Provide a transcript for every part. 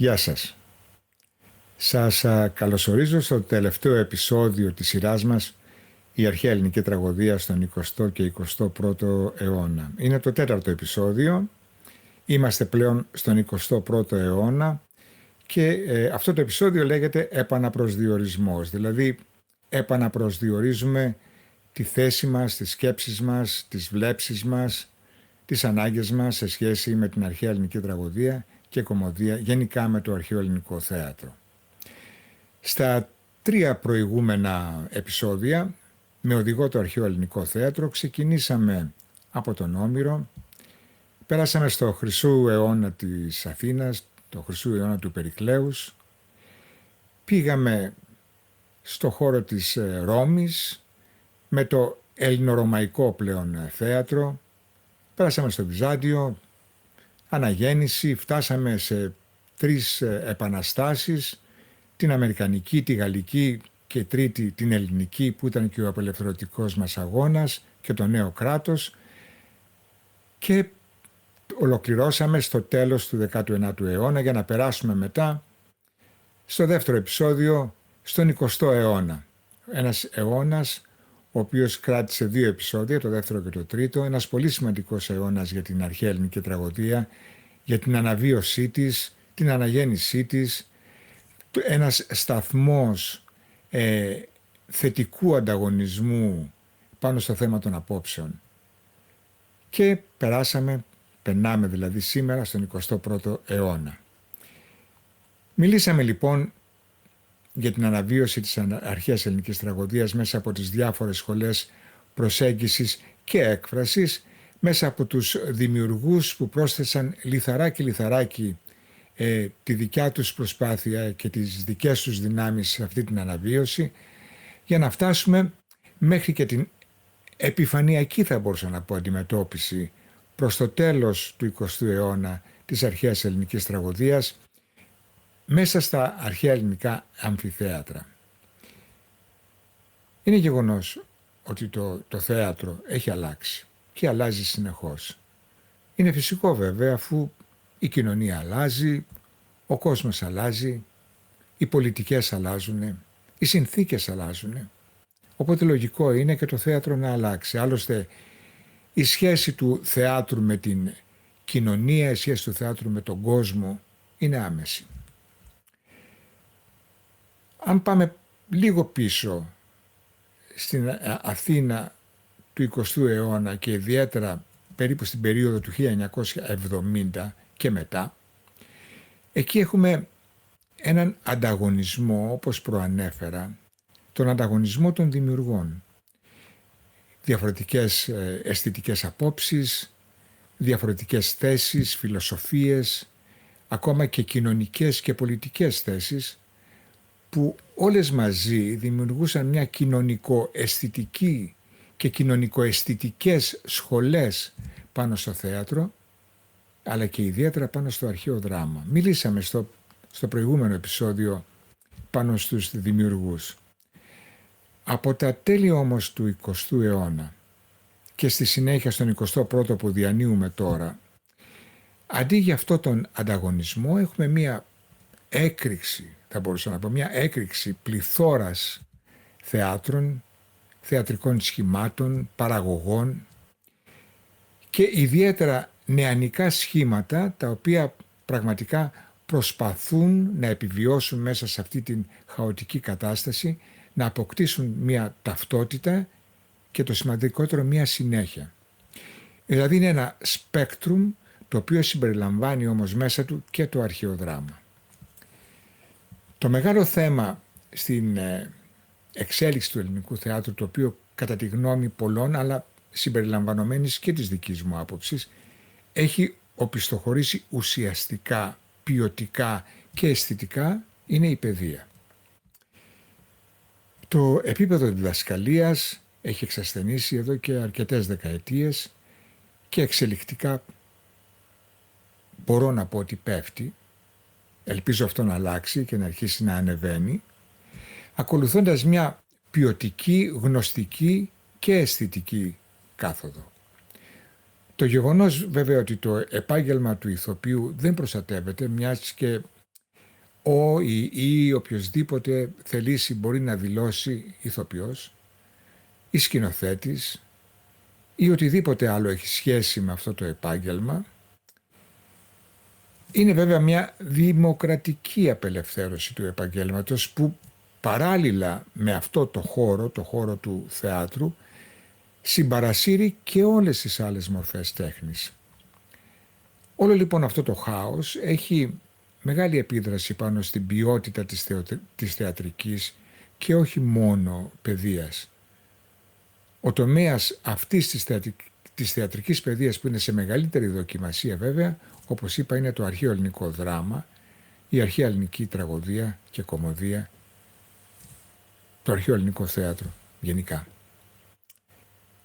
Γεια σας. Σας καλωσορίζω στο τελευταίο επεισόδιο της σειράς μας «Η αρχαία ελληνική τραγωδία στον 20ο και 21ο αιώνα». Είναι το τέταρτο επεισόδιο. Είμαστε πλέον στον 21ο αιώνα και αυτό το επεισόδιο λέγεται «Επαναπροσδιορισμός». Δηλαδή επαναπροσδιορίζουμε τη θέση μας, τις σκέψεις μας, τις βλέψεις μας, τις ανάγκες μας σε σχέση με την αρχαία ελληνική τραγωδία και κωμωδία, γενικά με το αρχαίο ελληνικό θέατρο. Στα τρία προηγούμενα επεισόδια, με οδηγό το αρχαίο ελληνικό θέατρο, ξεκινήσαμε από τον Όμηρο, πέρασαμε στο χρυσού αιώνα της Αθήνας, το χρυσού αιώνα του Περικλέους, πήγαμε στο χώρο της Ρώμης, με το ελληνορωμαϊκό πλέον θέατρο, πέρασαμε στο Βυζάντιο, αναγέννηση, φτάσαμε σε τρεις επαναστάσεις, την Αμερικανική, τη Γαλλική και τρίτη την Ελληνική, που ήταν και ο απελευθερωτικός μας αγώνας και το νέο κράτος, και ολοκληρώσαμε στο τέλος του 19ου αιώνα για να περάσουμε μετά στο δεύτερο επεισόδιο, στον 20ο αιώνα. Ένας αιώνας ο οποίος κράτησε δύο επεισόδια, το δεύτερο και το τρίτο, ένας πολύ σημαντικός αιώνας για την αρχαία ελληνική τραγωδία, για την αναβίωσή της, την αναγέννησή της, ένας σταθμός θετικού ανταγωνισμού πάνω στο θέμα των απόψεων. Και περνάμε δηλαδή σήμερα στον 21ο αιώνα. Μιλήσαμε λοιπόν για την αναβίωση της αρχαίας ελληνικής τραγωδίας μέσα από τις διάφορες σχολές προσέγγισης και έκφρασης, μέσα από τους δημιουργούς που πρόσθεσαν λιθαράκι λιθαράκι τη δικιά τους προσπάθεια και τις δικές τους δυνάμεις σε αυτή την αναβίωση, για να φτάσουμε μέχρι και την επιφανειακή, θα μπορούσα να πω, αντιμετώπιση προς το τέλος του 20ου αιώνα της αρχαίας ελληνικής τραγωδίας μέσα στα αρχαία ελληνικά αμφιθέατρα. Είναι γεγονός ότι το θέατρο έχει αλλάξει και αλλάζει συνεχώς. Είναι φυσικό βέβαια, αφού η κοινωνία αλλάζει, ο κόσμος αλλάζει, οι πολιτικές αλλάζουν, οι συνθήκες αλλάζουν. Οπότε λογικό είναι και το θέατρο να αλλάξει. Άλλωστε η σχέση του θεάτρου με την κοινωνία, η σχέση του θεάτρου με τον κόσμο είναι άμεση. Αν πάμε λίγο πίσω στην Αθήνα του 20ου αιώνα και ιδιαίτερα περίπου στην περίοδο του 1970 και μετά, εκεί έχουμε έναν ανταγωνισμό, όπως προανέφερα, τον ανταγωνισμό των δημιουργών. Διαφορετικές αισθητικές απόψεις, διαφορετικές θέσεις, φιλοσοφίες, ακόμα και κοινωνικές και πολιτικές θέσεις, που όλες μαζί δημιουργούσαν μια κοινωνικο-αισθητική και κοινωνικο-αισθητικές σχολές πάνω στο θέατρο, αλλά και ιδιαίτερα πάνω στο αρχαίο δράμα. Μιλήσαμε στο προηγούμενο επεισόδιο πάνω στους δημιουργούς. Από τα τέλη όμως του 20ου αιώνα και στη συνέχεια στον 21ο που διανύουμε τώρα, αντί για αυτό τον ανταγωνισμό έχουμε μια έκρηξη, θα μπορούσα να πω, μια έκρηξη πληθώρας θεάτρων, θεατρικών σχημάτων, παραγωγών και ιδιαίτερα νεανικά σχήματα, τα οποία πραγματικά προσπαθούν να επιβιώσουν μέσα σε αυτή την χαοτική κατάσταση, να αποκτήσουν μια ταυτότητα και το σημαντικότερο μια συνέχεια. Δηλαδή είναι ένα σπέκτρουμ το οποίο συμπεριλαμβάνει όμως μέσα του και το αρχαίο δράμα. Το μεγάλο θέμα στην εξέλιξη του ελληνικού θεάτρου, το οποίο κατά τη γνώμη πολλών, αλλά συμπεριλαμβανομένης και της δικής μου άποψης, έχει οπισθοχωρήσει ουσιαστικά, ποιοτικά και αισθητικά, είναι η παιδεία. Το επίπεδο διδασκαλίας έχει εξασθενήσει εδώ και αρκετές δεκαετίες και εξελικτικά μπορώ να πω ότι πέφτει. Ελπίζω αυτό να αλλάξει και να αρχίσει να ανεβαίνει, ακολουθώντας μια ποιοτική, γνωστική και αισθητική κάθοδο. Το γεγονός βέβαια ότι το επάγγελμα του ηθοποιού δεν προστατεύεται, μιας και ή οποιοσδήποτε θελήσει μπορεί να δηλώσει ηθοποιός ή σκηνοθέτης ή οτιδήποτε άλλο έχει σχέση με αυτό το επάγγελμα. Είναι βέβαια μια δημοκρατική απελευθέρωση του επαγγέλματος που παράλληλα με αυτό το χώρο του θεάτρου, συμπαρασύρει και όλες τις άλλες μορφές τέχνης. Όλο λοιπόν αυτό το χάος έχει μεγάλη επίδραση πάνω στην ποιότητα της θεατρικής και όχι μόνο παιδείας. Ο τομέας αυτής της θεατρικής παιδείας που είναι σε μεγαλύτερη δοκιμασία βέβαια, όπως είπα, είναι το αρχαίο ελληνικό δράμα, η αρχαία ελληνική τραγωδία και κωμωδία, το αρχαίο ελληνικό θέατρο γενικά.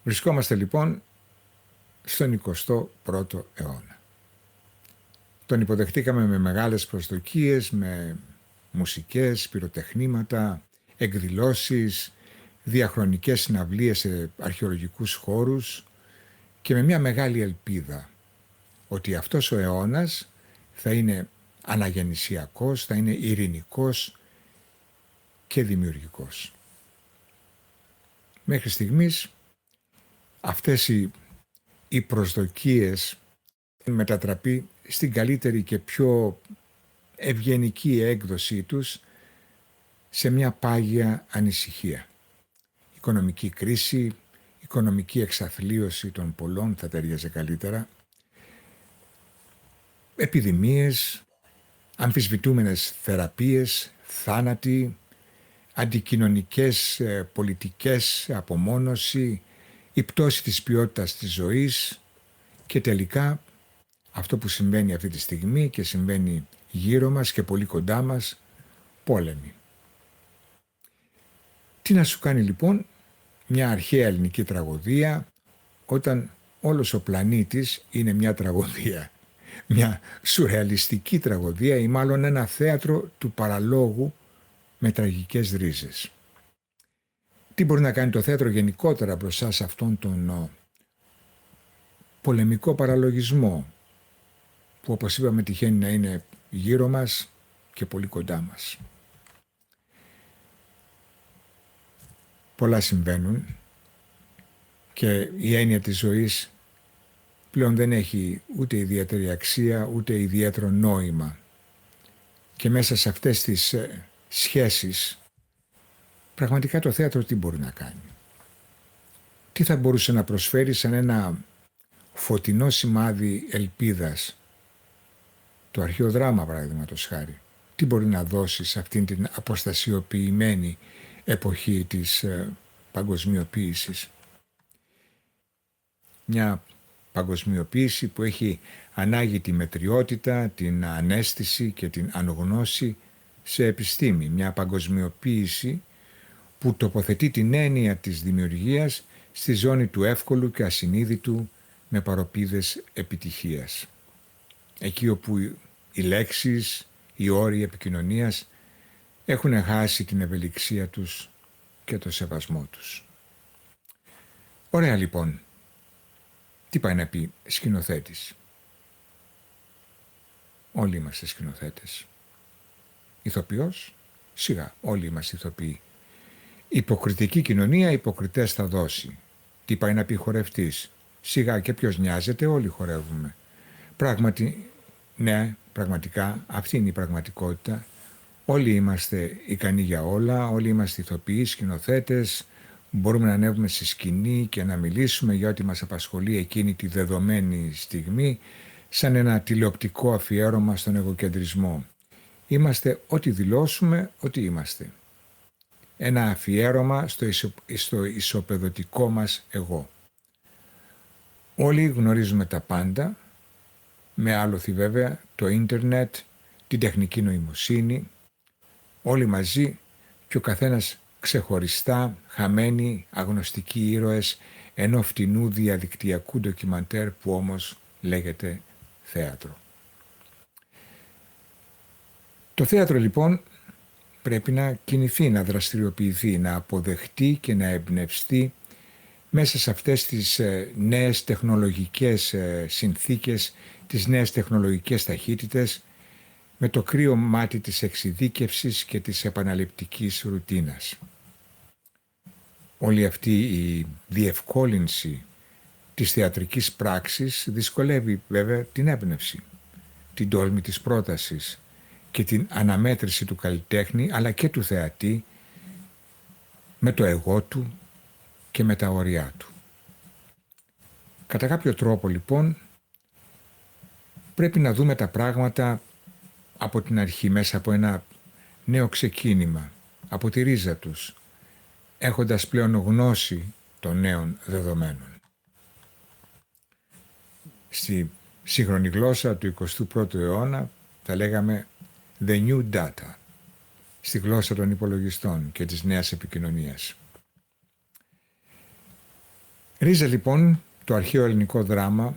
Βρισκόμαστε λοιπόν στον 21ο αιώνα. Τον υποδεχτήκαμε με μεγάλες προσδοκίες, με μουσικές, πυροτεχνήματα, εκδηλώσεις, διαχρονικές συναυλίες σε αρχαιολογικούς χώρους και με μια μεγάλη ελπίδα ότι αυτός ο αιώνας θα είναι αναγεννησιακός, θα είναι ειρηνικός και δημιουργικός. Μέχρι στιγμής αυτές οι προσδοκίες μετατραπεί στην καλύτερη και πιο ευγενική έκδοσή τους σε μια πάγια ανησυχία. Οικονομική κρίση, οικονομική εξαθλίωση των πολλών θα ταιριάζει καλύτερα, επιδημίες, αμφισβητούμενες θεραπείες, θάνατοι, αντικοινωνικές πολιτικές, απομόνωση, η πτώση της ποιότητας της ζωής και τελικά αυτό που συμβαίνει αυτή τη στιγμή και συμβαίνει γύρω μας και πολύ κοντά μας, πόλεμοι. Τι να σου κάνει λοιπόν μια αρχαία ελληνική τραγωδία όταν όλος ο πλανήτης είναι μια τραγωδία, μια σουρεαλιστική τραγωδία ή μάλλον ένα θέατρο του παραλόγου με τραγικές ρίζες. Τι μπορεί να κάνει το θέατρο γενικότερα μπροστά σε αυτόν τον πολεμικό παραλογισμό που, όπως είπαμε, τυχαίνει να είναι γύρω μας και πολύ κοντά μας. Πολλά συμβαίνουν και η έννοια της ζωής πλέον δεν έχει ούτε ιδιαίτερη αξία ούτε ιδιαίτερο νόημα. Και μέσα σε αυτές τις σχέσεις πραγματικά το θέατρο τι μπορεί να κάνει? Τι θα μπορούσε να προσφέρει σαν ένα φωτεινό σημάδι ελπίδας? Το αρχαίο δράμα, παραδείγματος χάρη. Τι μπορεί να δώσει σε αυτήν την αποστασιοποιημένη εποχή της παγκοσμιοποίησης? Μια παγκοσμιοποίηση που έχει ανάγει τη μετριότητα, την ανέστηση και την ανογνώση σε επιστήμη. Μια παγκοσμιοποίηση που τοποθετεί την έννοια της δημιουργίας στη ζώνη του εύκολου και ασυνείδητου με παροπίδες επιτυχίας. Εκεί όπου οι λέξεις, οι όροι επικοινωνίας έχουν χάσει την ευελιξία τους και το σεβασμό τους. Ωραία λοιπόν. Τι πάει να πει σκηνοθέτης? Όλοι είμαστε σκηνοθέτες. Ηθοποιός? Σιγά, όλοι είμαστε ηθοποιοί. Υποκριτική κοινωνία, υποκριτές θα δώσει. Τι πάει να πει χορευτής? Σιγά, και ποιος νοιάζεται, όλοι χορεύουμε. Πράγματι, ναι, πραγματικά, αυτή είναι η πραγματικότητα. Όλοι είμαστε ικανοί για όλα, όλοι είμαστε ηθοποιοί, σκηνοθέτες. Μπορούμε να ανέβουμε στη σκηνή και να μιλήσουμε για ό,τι μας απασχολεί εκείνη τη δεδομένη στιγμή, σαν ένα τηλεοπτικό αφιέρωμα στον εγωκεντρισμό. Είμαστε ό,τι δηλώσουμε, ό,τι είμαστε. Ένα αφιέρωμα στο ισοπεδωτικό μας εγώ. Όλοι γνωρίζουμε τα πάντα, με άλοθη βέβαια το ίντερνετ, την τεχνική νοημοσύνη, όλοι μαζί και ο καθένας ξεχωριστά, χαμένοι, αγνωστικοί ήρωες ενό φτηνού διαδικτυακού ντοκιμαντέρ που όμως λέγεται θέατρο. Το θέατρο λοιπόν πρέπει να κινηθεί, να δραστηριοποιηθεί, να αποδεχτεί και να εμπνευστεί μέσα σε αυτές τις νέες τεχνολογικές συνθήκες, τις νέες τεχνολογικές ταχύτητες, με το κρύο μάτι της εξειδίκευσης και της επαναληπτικής ρουτίνας. Όλη αυτή η διευκόλυνση της θεατρικής πράξης δυσκολεύει βέβαια την έμπνευση, την τόλμη της πρότασης και την αναμέτρηση του καλλιτέχνη αλλά και του θεατή με το εγώ του και με τα όρια του. Κατά κάποιο τρόπο λοιπόν πρέπει να δούμε τα πράγματα από την αρχή μέσα από ένα νέο ξεκίνημα, από τη ρίζα τους, έχοντας πλέον γνώση των νέων δεδομένων. Στη σύγχρονη γλώσσα του 21ου αιώνα θα λέγαμε the new data, στη γλώσσα των υπολογιστών και της νέας επικοινωνίας. Ρίζα λοιπόν το αρχαίο ελληνικό δράμα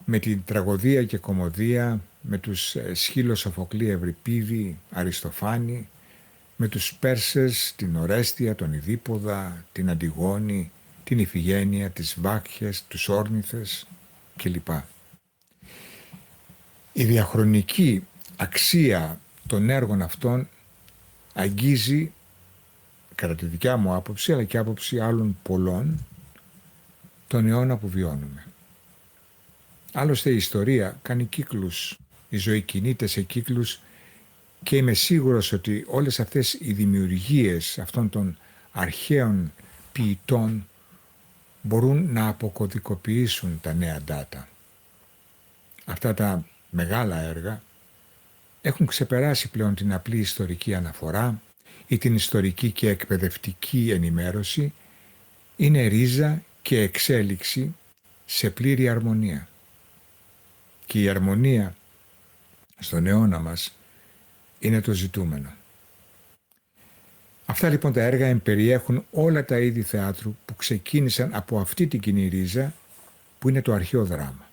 με την τραγωδία και κωμωδία, με τους Σχύλο, Σοφοκλή, Ευρυπίδη, Αριστοφάνη, με τους Πέρσες, την Ορέστια, τον Ιδίπποδα, την Αντιγόνη, την Ιφηγένεια, τις Βάκχες, τους Όρνηθες κλπ. Η διαχρονική αξία των έργων αυτών αγγίζει, κατά τη δικιά μου άποψη, αλλά και άποψη άλλων πολλών, τον αιώνα που βιώνουμε. Άλλωστε η ιστορία κάνει κύκλους, η ζωή κινείται σε κύκλους και είμαι σίγουρος ότι όλες αυτές οι δημιουργίες αυτών των αρχαίων ποιητών μπορούν να αποκωδικοποιήσουν τα νέα data. Αυτά τα μεγάλα έργα έχουν ξεπεράσει πλέον την απλή ιστορική αναφορά ή την ιστορική και εκπαιδευτική ενημέρωση, είναι ρίζα και εξέλιξη σε πλήρη αρμονία. Και η αρμονία στον αιώνα μας είναι το ζητούμενο. Αυτά λοιπόν τα έργα εμπεριέχουν όλα τα είδη θεάτρου που ξεκίνησαν από αυτή την κοινή ρίζα που είναι το αρχαίο δράμα.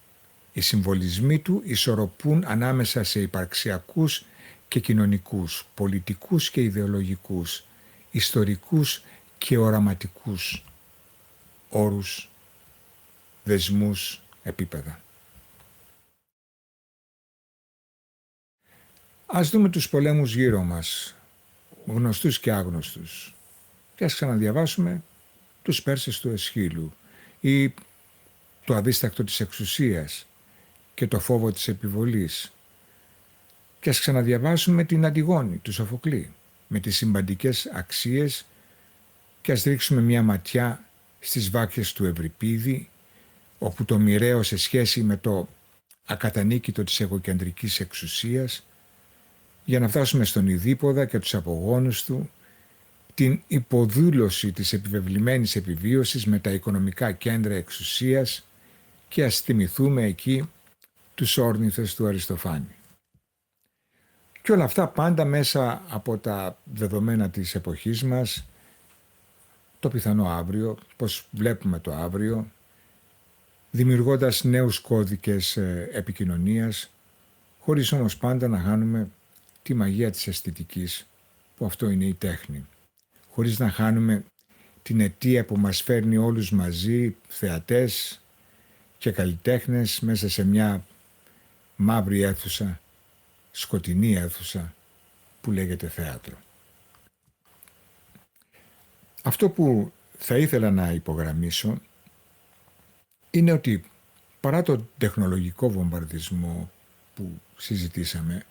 Οι συμβολισμοί του ισορροπούν ανάμεσα σε υπαρξιακούς και κοινωνικούς, πολιτικούς και ιδεολογικούς, ιστορικούς και οραματικούς όρους, δεσμούς, επίπεδα. Ας δούμε τους πολέμους γύρω μας, γνωστούς και άγνωστους, και ας ξαναδιαβάσουμε τους Πέρσες του Εσχύλου ή το αδίστακτο της εξουσίας και το φόβο της επιβολής, και ας ξαναδιαβάσουμε την Αντιγόνη του Σοφοκλή με τις συμπαντικές αξίες και ας ρίξουμε μια ματιά στις Βάκχες του Ευρυπίδη, όπου το μοιραίο σε σχέση με το ακατανίκητο της εγωκεντρικής εξουσίας, για να φτάσουμε στον Ιδίπποδα και τους απογόνους του, την υποδούλωση της επιβεβλημένης επιβίωσης με τα οικονομικά κέντρα εξουσίας και ας θυμηθούμε εκεί τους Όρνηθες του Αριστοφάνη. Και όλα αυτά πάντα μέσα από τα δεδομένα της εποχής μας, το πιθανό αύριο, πώς βλέπουμε το αύριο, δημιουργώντας νέους κώδικες επικοινωνίας, χωρίς όμως πάντα να χάνουμε τη μαγεία της αισθητικής, που αυτό είναι η τέχνη. Χωρίς να χάνουμε την αιτία που μας φέρνει όλους μαζί, θεατές και καλλιτέχνες, μέσα σε μια μαύρη αίθουσα, σκοτεινή αίθουσα που λέγεται θέατρο. Αυτό που θα ήθελα να υπογραμμίσω είναι ότι παρά τον τεχνολογικό βομβαρδισμό που συζητήσαμε,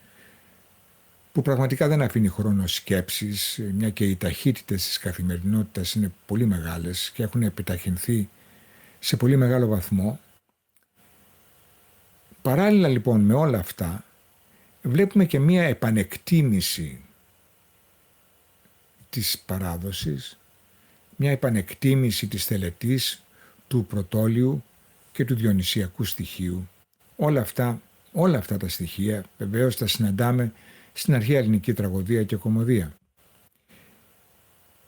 που πραγματικά δεν αφήνει χρόνο σκέψης, μια και οι ταχύτητες της καθημερινότητας είναι πολύ μεγάλες και έχουν επιταχυνθεί σε πολύ μεγάλο βαθμό, παράλληλα λοιπόν με όλα αυτά βλέπουμε και μια επανεκτίμηση της παράδοσης, μια επανεκτίμηση της τελετής, του πρωτόλιου και του διονυσιακού στοιχείου. Όλα αυτά τα στοιχεία βεβαίως τα συναντάμε στην αρχαία ελληνική τραγωδία και κωμωδία.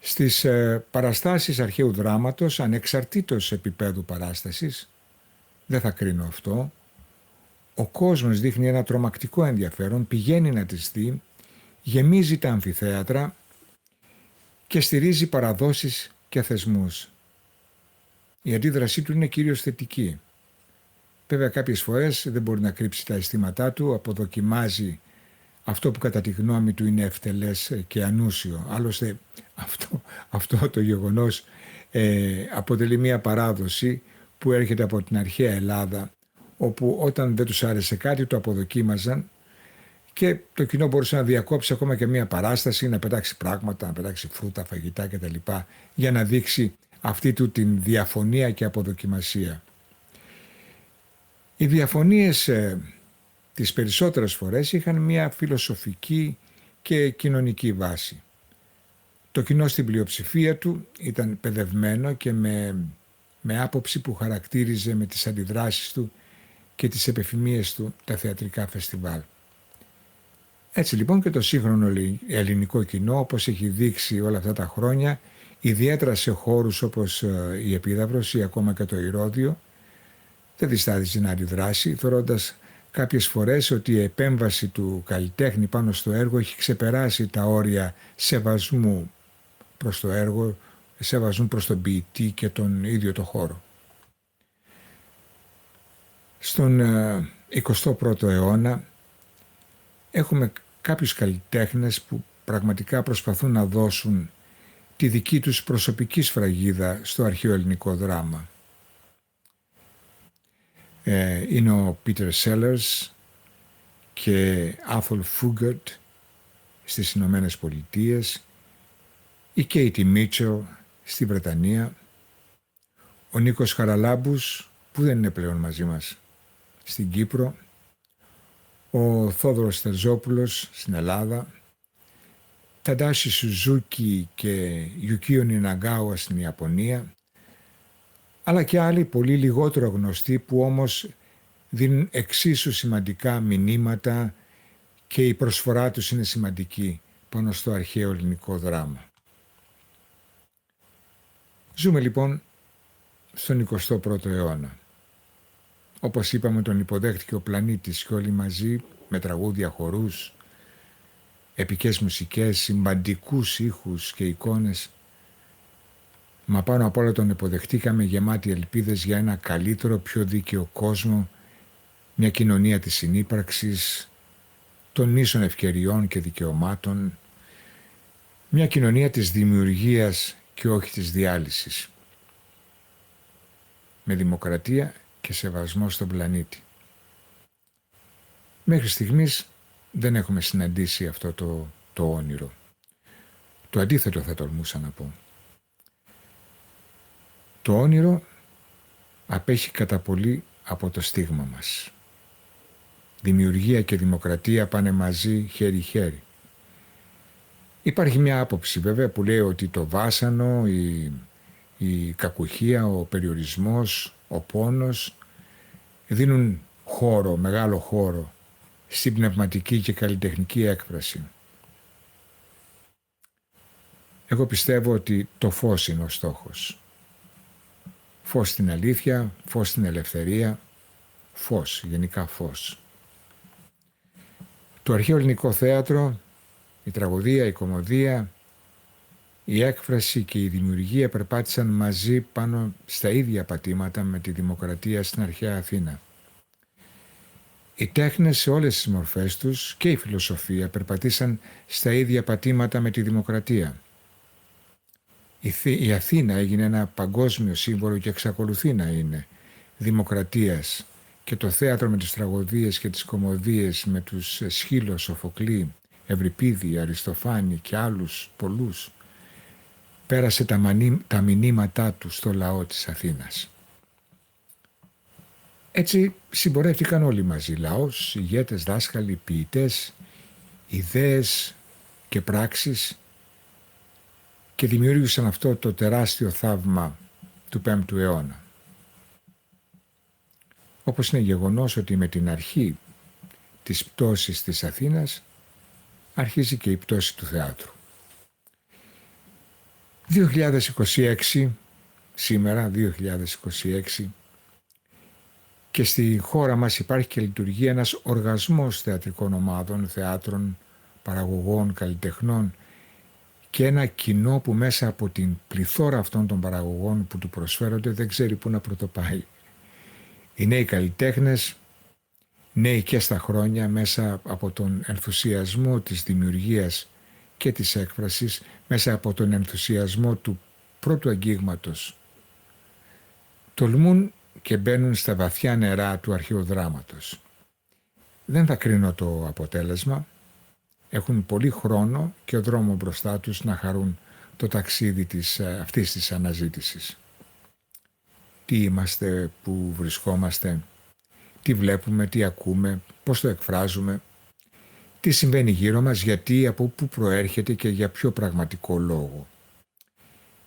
Στις παραστάσεις αρχαίου δράματος, ανεξαρτήτως επίπεδου παράστασης, δεν θα κρίνω αυτό, ο κόσμος δείχνει ένα τρομακτικό ενδιαφέρον, πηγαίνει να τις δει, γεμίζει τα αμφιθέατρα και στηρίζει παραδόσεις και θεσμούς. Η αντίδρασή του είναι κυρίως θετική. Βέβαια κάποιες φορές δεν μπορεί να κρύψει τα αισθήματά του, αποδοκιμάζει αυτό που κατά τη γνώμη του είναι ευτελές και ανούσιο. Άλλωστε αυτό το γεγονός αποτελεί μια παράδοση που έρχεται από την αρχαία Ελλάδα, όπου όταν δεν τους άρεσε κάτι το αποδοκίμαζαν και το κοινό μπορούσε να διακόψει ακόμα και μια παράσταση, να πετάξει πράγματα, να πετάξει φρούτα, φαγητά κτλ. Για να δείξει αυτή του την διαφωνία και αποδοκιμασία. Οι διαφωνίες τις περισσότερες φορές είχαν μια φιλοσοφική και κοινωνική βάση. Το κοινό στην πλειοψηφία του ήταν παιδευμένο και με άποψη που χαρακτήριζε με τις αντιδράσεις του και τις επιφημίες του τα θεατρικά φεστιβάλ. Έτσι λοιπόν και το σύγχρονο ελληνικό κοινό, όπως έχει δείξει όλα αυτά τα χρόνια, ιδιαίτερα σε χώρους όπως η Επίδαυρος ή ακόμα και το Ηρώδειο, δεν διστάδιζε να αντιδράσει, θεωρώντας κάποιες φορές ότι η επέμβαση του καλλιτέχνη πάνω στο έργο έχει ξεπεράσει τα όρια σεβασμού προς το έργο, σεβασμού προς τον ποιητή και τον ίδιο το χώρο. Στον 21ο αιώνα έχουμε κάποιους καλλιτέχνες που πραγματικά προσπαθούν να δώσουν τη δική τους προσωπική σφραγίδα στο αρχαίο ελληνικό δράμα. Είναι ο Πίτερ Σέλερς και Άθολ Φούγκερτ στις Ηνωμένες Πολιτείες, η Κέιτι Μίτσελ στη Βρετανία, ο Νίκος Χαραλάμπους που δεν είναι πλέον μαζί μας στην Κύπρο, ο Θόδωρος Τερζόπουλος στην Ελλάδα, Ταντάσι Σουζούκι και Γιουκίο Νιναγκάουα στην Ιαπωνία, αλλά και άλλοι πολύ λιγότερο γνωστοί που όμως δίνουν εξίσου σημαντικά μηνύματα και η προσφορά τους είναι σημαντική πάνω στο αρχαίο ελληνικό δράμα. Ζούμε λοιπόν στον 21ο αιώνα. Όπως είπαμε, τον υποδέχτηκε ο πλανήτης και όλοι μαζί με τραγούδια, χορούς, επικές μουσικές, σημαντικούς ήχους και εικόνες. Μα πάνω απ' όλα τον υποδεχτήκαμε γεμάτοι ελπίδες για ένα καλύτερο, πιο δίκαιο κόσμο, μια κοινωνία της συνύπαρξης, των ίσων ευκαιριών και δικαιωμάτων, μια κοινωνία της δημιουργίας και όχι της διάλυσης, με δημοκρατία και σεβασμό στον πλανήτη. Μέχρι στιγμής δεν έχουμε συναντήσει αυτό το όνειρο. Το αντίθετο θα τολμούσα να πω. Το όνειρο απέχει κατά πολύ από το στίγμα μας. Δημιουργία και δημοκρατία πάνε μαζί χέρι-χέρι. Υπάρχει μια άποψη βέβαια που λέει ότι το βάσανο, η κακουχία, ο περιορισμός, ο πόνος δίνουν χώρο, μεγάλο χώρο στην πνευματική και καλλιτεχνική έκφραση. Εγώ πιστεύω ότι το φως είναι ο στόχος. Φως στην αλήθεια, φως στην ελευθερία, φως, γενικά φως. Το αρχαίο ελληνικό θέατρο, η τραγωδία, η κωμωδία, η έκφραση και η δημιουργία περπάτησαν μαζί πάνω στα ίδια πατήματα με τη δημοκρατία στην αρχαία Αθήνα. Οι τέχνες σε όλες τις μορφές τους και η φιλοσοφία περπατήσαν στα ίδια πατήματα με τη δημοκρατία. Η Αθήνα έγινε ένα παγκόσμιο σύμβολο και εξακολουθεί να είναι δημοκρατίας και το θέατρο με τις τραγωδίες και τις κωμωδίες με τους Αισχύλο, Σοφοκλή, Ευρυπίδη, Αριστοφάνη και άλλους πολλούς πέρασε τα μηνύματά του στο λαό της Αθήνας. Έτσι συμπορεύτηκαν όλοι μαζί, λαός, ηγέτες, δάσκαλοι, ποιητές, ιδέες και πράξεις και δημιούργησαν αυτό το τεράστιο θαύμα του 5ου αιώνα. Όπως είναι γεγονός ότι με την αρχή της πτώσης της Αθήνας αρχίζει και η πτώση του θεάτρου. 2026, σήμερα 2026, και στη χώρα μας υπάρχει και λειτουργεί ένας οργασμός θεατρικών ομάδων, θεάτρων, παραγωγών, καλλιτεχνών και ένα κοινό που μέσα από την πληθώρα αυτών των παραγωγών που του προσφέρονται δεν ξέρει πού να πρωτοπάει. Οι νέοι καλλιτέχνες, νέοι και στα χρόνια, μέσα από τον ενθουσιασμό της δημιουργίας και της έκφρασης, μέσα από τον ενθουσιασμό του πρώτου αγγίγματος, τολμούν και μπαίνουν στα βαθιά νερά του αρχαιοδράματος. Δεν θα κρίνω το αποτέλεσμα. Έχουν πολύ χρόνο και δρόμο μπροστά τους να χαρούν το ταξίδι αυτής της αναζήτησης. Τι είμαστε, πού βρισκόμαστε, τι βλέπουμε, τι ακούμε, πώς το εκφράζουμε, τι συμβαίνει γύρω μας, γιατί, από πού προέρχεται και για ποιο πραγματικό λόγο.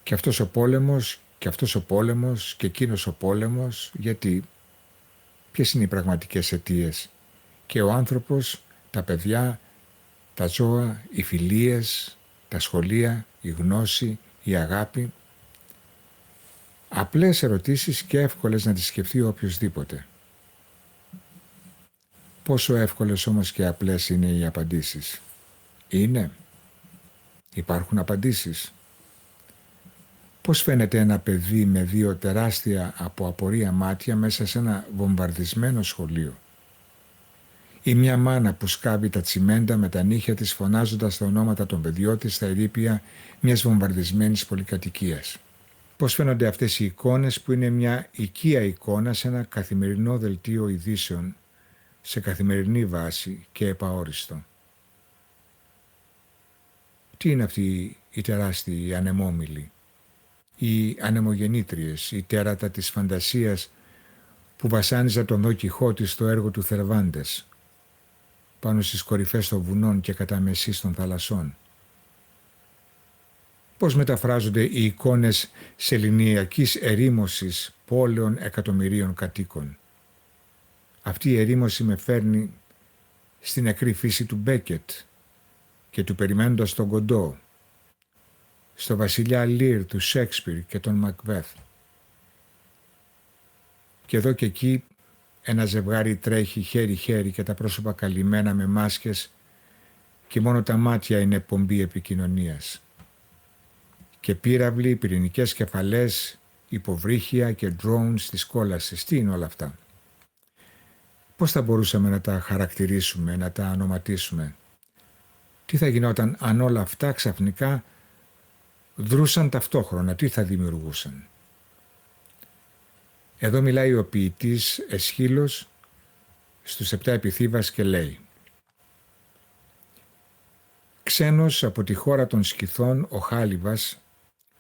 Και αυτός ο πόλεμος, και αυτός ο πόλεμος, και εκείνος ο πόλεμος, γιατί, ποιες είναι οι πραγματικές αιτίες. Και ο άνθρωπος, τα παιδιά, τα ζώα, οι φιλίες, τα σχολεία, η γνώση, η αγάπη. Απλές ερωτήσεις και εύκολες να τις σκεφτεί οποιοσδήποτε. Πόσο εύκολες όμως και απλές είναι οι απαντήσεις. Είναι. Υπάρχουν απαντήσεις. Πώς φαίνεται ένα παιδί με δύο τεράστια από απορία μάτια μέσα σε ένα βομβαρδισμένο σχολείο. Ή μια μάνα που σκάβει τα τσιμέντα με τα νύχια της φωνάζοντας τα ονόματα των παιδιών της στα ερείπια μιας βομβαρδισμένης πολυκατοικίας. Πώς φαίνονται αυτές οι εικόνες που είναι μια οικία εικόνα σε ένα καθημερινό δελτίο ειδήσεων, σε καθημερινή βάση και επαόριστο. Τι είναι αυτοί οι τεράστιοι ανεμόμυλοι, οι ανεμογεννήτριες, οι τέρατα της φαντασίας που βασάνιζαν τον Δον Κιχώτη στο έργο του Θερβάντες, πάνω στις κορυφές των βουνών και κατά μεσής των θαλασσών. Πώς μεταφράζονται οι εικόνες σεληνιακής ερήμωσης πόλεων εκατομμυρίων κατοίκων. Αυτή η ερήμωση με φέρνει στην νεκρή φύση του Μπέκετ και του περιμένοντας τον Κοντό, στο βασιλιά Λίρ του Σέξπιρ και τον Μακβέθ. Και εδώ και εκεί ένα ζευγάρι τρέχει χέρι-χέρι και τα πρόσωπα καλυμμένα με μάσκες και μόνο τα μάτια είναι πομπή επικοινωνίας. Και πύραυλοι, πυρηνικές κεφαλές, υποβρύχια και drones της κόλασης. Τι είναι όλα αυτά? Πώς θα μπορούσαμε να τα χαρακτηρίσουμε, να τα ονοματίσουμε? Τι θα γινόταν αν όλα αυτά ξαφνικά δρούσαν ταυτόχρονα? Τι θα δημιουργούσαν? Εδώ μιλάει ο ποιητής Εσχύλος στους 7 Επιθύβας και λέει: «Ξένος από τη χώρα των Σκυθών ο Χάλιβας,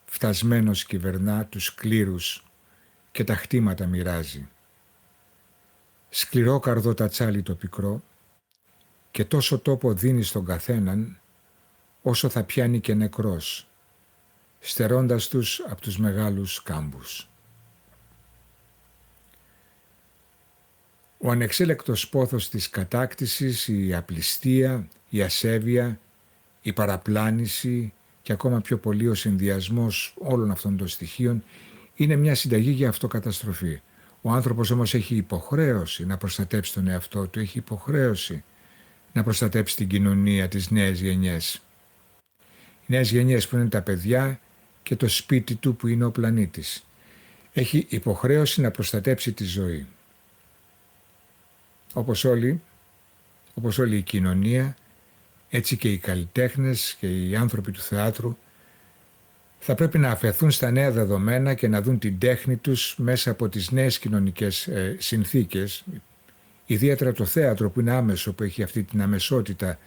φτασμένος κυβερνά τους κλήρους και τα χτήματα μοιράζει. Σκληρό καρδό τατσάλι το πικρό και τόσο τόπο δίνει στον καθέναν όσο θα πιάνει και νεκρός, στερώντας τους από τους μεγάλους κάμπους». Ο ανεξέλεκτος πόθος της κατάκτησης, η απληστία, η ασέβεια, η παραπλάνηση και ακόμα πιο πολύ ο συνδυασμός όλων αυτών των στοιχείων είναι μια συνταγή για αυτοκαταστροφή. Ο άνθρωπος όμως έχει υποχρέωση να προστατέψει τον εαυτό του, έχει υποχρέωση να προστατέψει την κοινωνία, τις νέες γενιές. Οι νέες γενιές που είναι τα παιδιά και το σπίτι του που είναι ο πλανήτης. Έχει υποχρέωση να προστατέψει τη ζωή. Όπως όλη η κοινωνία, έτσι και οι καλλιτέχνες και οι άνθρωποι του θεάτρου θα πρέπει να αφαιθούν στα νέα δεδομένα και να δουν την τέχνη τους μέσα από τις νέες κοινωνικές συνθήκες, ιδιαίτερα το θέατρο που είναι άμεσο, που έχει αυτή την αμεσότητα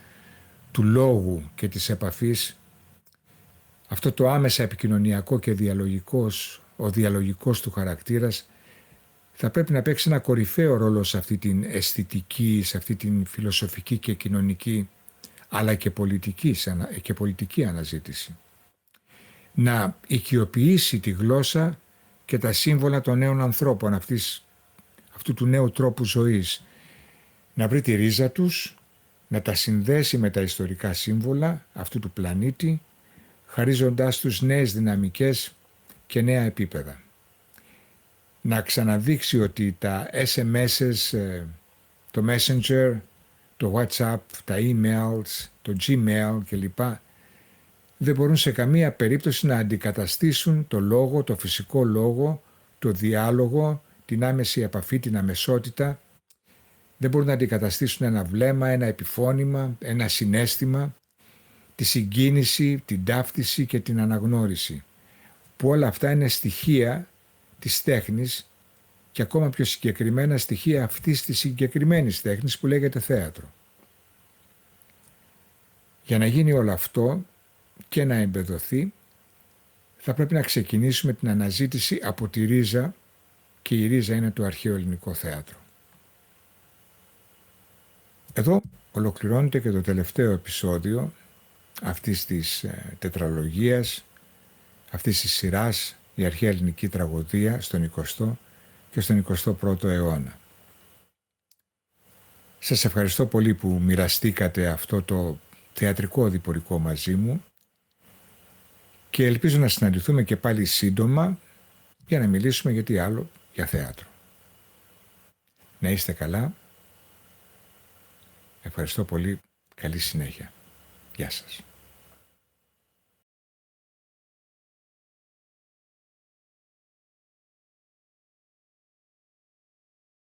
του λόγου και της επαφής. Αυτό το άμεσα επικοινωνιακό και ο διαλογικός του χαρακτήρας θα πρέπει να παίξει ένα κορυφαίο ρόλο σε αυτή την αισθητική, σε αυτή την φιλοσοφική και κοινωνική, αλλά και πολιτική αναζήτηση. Να οικειοποιήσει τη γλώσσα και τα σύμβολα των νέων ανθρώπων, αυτού του νέου τρόπου ζωής. Να βρει τη ρίζα τους, να τα συνδέσει με τα ιστορικά σύμβολα αυτού του πλανήτη, χαρίζοντάς τους νέες δυναμικές και νέα επίπεδα. Να ξαναδείξει ότι τα SMS, το Messenger, το WhatsApp, τα emails, το Gmail κλπ. Δεν μπορούν σε καμία περίπτωση να αντικαταστήσουν το λόγο, το φυσικό λόγο, το διάλογο, την άμεση επαφή, την αμεσότητα, δεν μπορούν να αντικαταστήσουν ένα βλέμμα, ένα επιφώνημα, ένα συναίσθημα, τη συγκίνηση, την ταύτιση και την αναγνώριση, που όλα αυτά είναι στοιχεία της τέχνης και ακόμα πιο συγκεκριμένα στοιχεία αυτής της συγκεκριμένης τέχνης που λέγεται θέατρο. Για να γίνει όλο αυτό και να εμπεδοθεί, θα πρέπει να ξεκινήσουμε την αναζήτηση από τη ρίζα, και η ρίζα είναι το αρχαίο ελληνικό θέατρο. Εδώ ολοκληρώνεται και το τελευταίο επεισόδιο αυτής της τετραλογίας, αυτής της σειράς, η αρχαία ελληνική τραγωδία στον 20ο και στον 21ο αιώνα. Σας ευχαριστώ πολύ που μοιραστήκατε αυτό το θεατρικό διπορικό μαζί μου και ελπίζω να συναντηθούμε και πάλι σύντομα για να μιλήσουμε για τι άλλο, για θέατρο. Να είστε καλά. Ευχαριστώ πολύ. Καλή συνέχεια. Γεια σας.